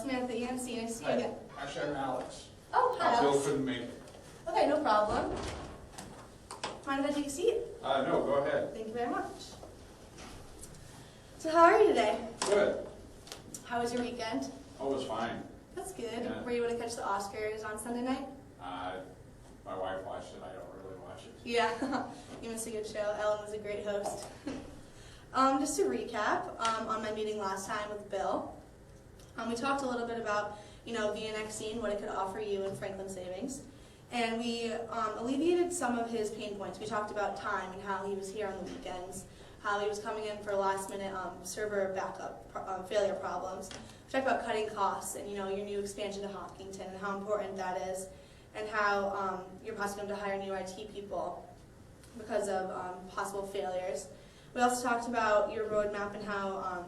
Samantha, EMC. Nice to see you Hi. again. Actually, I'm Alex. Oh, hi, Bill Alex. couldn't make it. Okay, no problem. Mind if I take a seat? No, go ahead. Thank you very much. So how are you today? Good. How was your weekend? Oh, it was fine. That's good. Yeah. Were you able to catch the Oscars on Sunday night? My wife watched it. I don't really watch it. Yeah, you missed a good show. Ellen was a great host. Just to recap, on my meeting last time with Bill, we talked a little bit about, VNXing, what it could offer you in Franklin Savings. And we alleviated some of his pain points. We talked about time and how he was here on the weekends, how he was coming in for last-minute server backup failure problems. We talked about cutting costs and, your new expansion to Hopkinton and how important that is, and how you're possibly going to hire new IT people because of possible failures. We also talked about your roadmap and how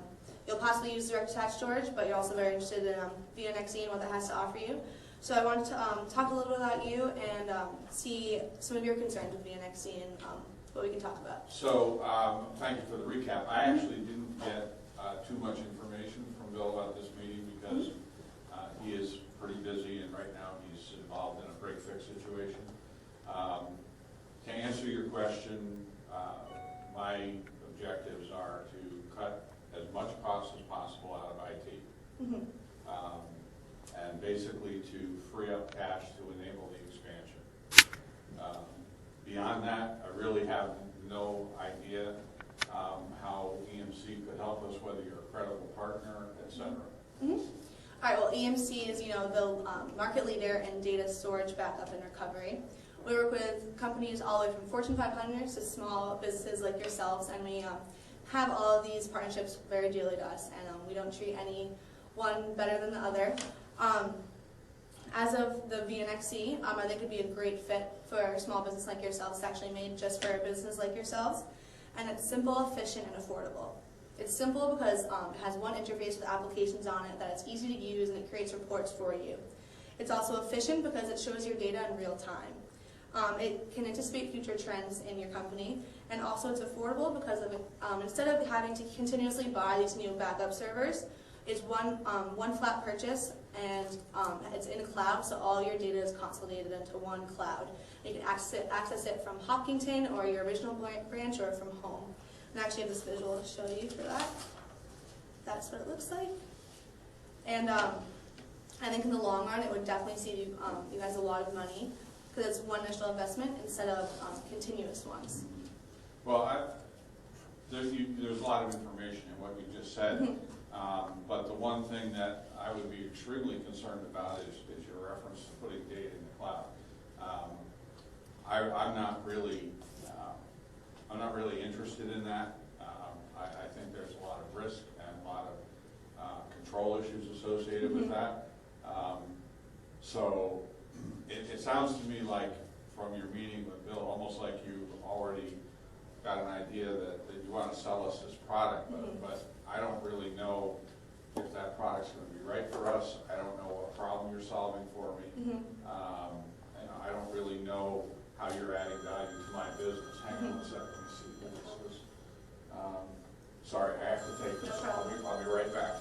you'll possibly use direct attached storage, but you're also very interested in VNXE and what that has to offer you. So I wanted to talk a little bit about you and see some of your concerns with VNXE and what we can talk about. So, thank you for the recap. I actually didn't get too much information from Bill about this meeting because he is pretty busy and right now he's involved in a break-fix situation. To answer your question, my objectives are to cut as much cost as possible out of IT. And basically to free up cash to enable the expansion. Beyond that, I really have no idea how EMC could help us, whether you're a credible partner, etc. All right, well, EMC is, the market leader in data storage, backup, and recovery. We work with companies all the way from Fortune 500 to small businesses like yourselves, and we have all of these partnerships very dearly to us, and we don't treat any one better than the other. As of the VNXE, I think it would be a great fit for a small business like yourselves. It's actually made just for a business like yourselves, and it's simple, efficient, and affordable. It's simple because it has one interface with applications on it that it's easy to use and it creates reports for you. It's also efficient because it shows your data in real time. It can anticipate future trends in your company, and also it's affordable because of instead of having to continuously buy these new backup servers, it's one flat purchase, and it's in a cloud, so all your data is consolidated into one cloud. You can access it from Hopkinton or your original branch or from home. And I actually have this visual to show you for that. That's what it looks like. And I think in the long run, it would definitely save you guys a lot of money because it's one initial investment instead of continuous ones. Well, there's a lot of information in what you just said, but the one thing that I would be extremely concerned about is your reference to putting data in the cloud. I'm not really interested in that. I think there's a lot of risk and a lot of control issues associated with that. So it sounds to me like from your meeting with Bill, almost like you've already got an idea that you want to sell us this product, but I don't really know if that product's going to be right for us. I don't know what problem you're solving for me. And I don't really know how you're adding value to my business. Hang on a second, let me see who this is. Sorry, I have to take this. I'll be right back.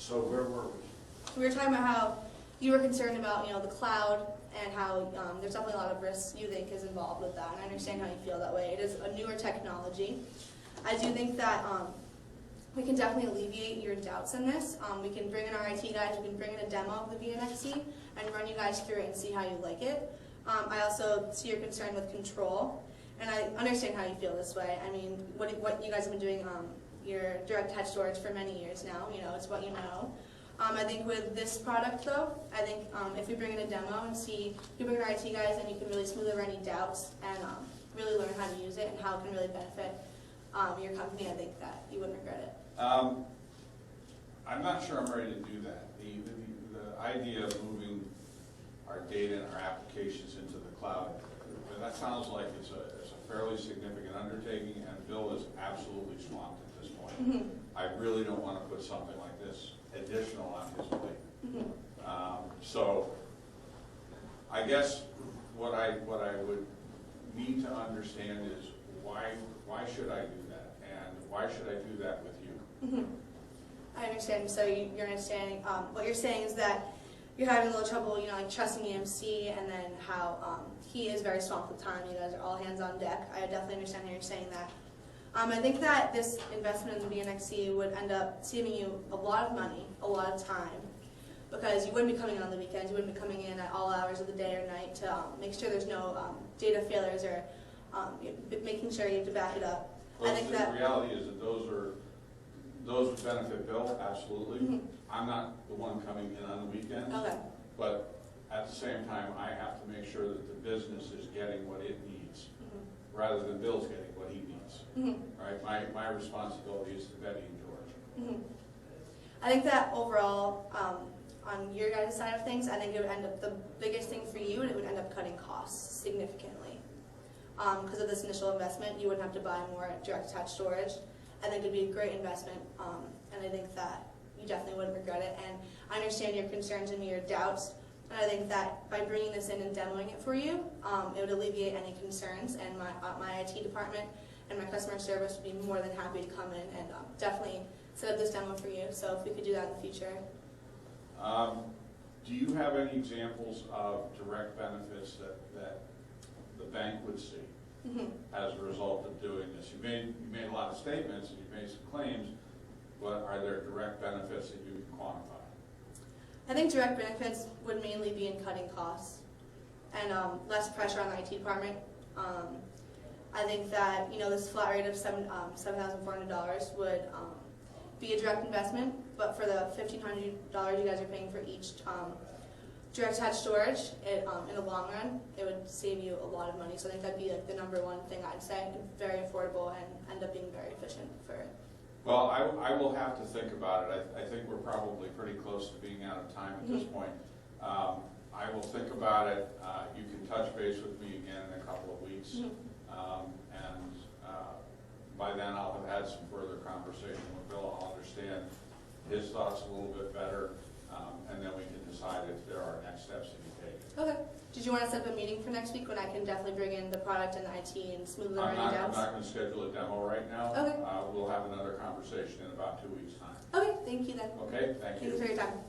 So where were we? We were talking about how you were concerned about, the cloud and how there's definitely a lot of risks you think is involved with that. And I understand how you feel that way. It is a newer technology. I do think that we can definitely alleviate your doubts in this. We can bring in our IT guys, we can bring in a demo of the VNXC and run you guys through it and see how you like it. I also see your concern with control, and I understand how you feel this way. I mean, what you guys have been doing, your direct touch storage for many years now, it's what you know. I think with this product though, I think if we bring in a demo and see, you bring in our IT guys and you can really smooth over any doubts and really learn how to use it and how it can really benefit your company, I think that you wouldn't regret it. I'm not sure I'm ready to do that. The idea of moving our data and our applications into the cloud, that sounds like it's a fairly significant undertaking, and Bill is absolutely swamped at this point. Mm-hmm. I really don't want to put something like this additional on his plate. Mm-hmm. So I guess what I would need to understand is why should I do that, and why should I do that with you? Mm-hmm. I understand. So you're understanding. What you're saying is that you're having a little trouble, like trusting EMC, and then how he is very swamped with time. You guys are all hands on deck. I definitely understand how you're saying that. I think that this investment in the VNXC would end up saving you a lot of money, a lot of time, because you wouldn't be coming in on the weekends. You wouldn't be coming in at all hours of the day or night to make sure there's no data failures or making sure you have to back it up. Well, I think the that reality is that those would benefit Bill, absolutely. Mm-hmm. I'm not the one coming in on the weekends. Okay. But at the same time, I have to make sure that the business is getting what it needs, Mm-hmm. rather than Bill's getting what he needs. Mm-hmm. Right? My responsibility is to Betty and George. Mm-hmm. I think that overall, on your guys' side of things, I think it would end up, the biggest thing for you, and it would end up cutting costs significantly. Because of this initial investment, you wouldn't have to buy more direct attached storage. I think it would be a great investment, and I think that you definitely wouldn't regret it. And I understand your concerns and your doubts, and I think that by bringing this in and demoing it for you, it would alleviate any concerns, and my IT department and my customer service would be more than happy to come in and definitely set up this demo for you. So if we could do that in the future. Do you have any examples of direct benefits that the bank would see Mm-hmm. as a result of doing this? You made a lot of statements and you made some claims, but are there direct benefits that you can quantify? I think direct benefits would mainly be in cutting costs and less pressure on the IT department. I think that this flat rate of $7,400 would be a direct investment, but for the $1,500 you guys are paying for each direct attached storage, in the long run, it would save you a lot of money. So I think that'd be like the number one thing I'd say, very affordable and end up being very efficient for it. Well, I will have to think about it. I think we're probably pretty close to being out of time at this point. I will think about it. You can touch base with me again in a couple of weeks. And by then I'll have had some further conversation with Bill. I'll understand his thoughts a little bit better, and then we can decide if there are next steps to be taken. Okay. Did you want to set up a meeting for next week when I can definitely bring in the product and the IT and smooth over any I'm doubts? not going to schedule a demo right now. Okay. We'll have another conversation in about 2 weeks' time. Okay, thank you then. Okay, thank you. Thank you for your time.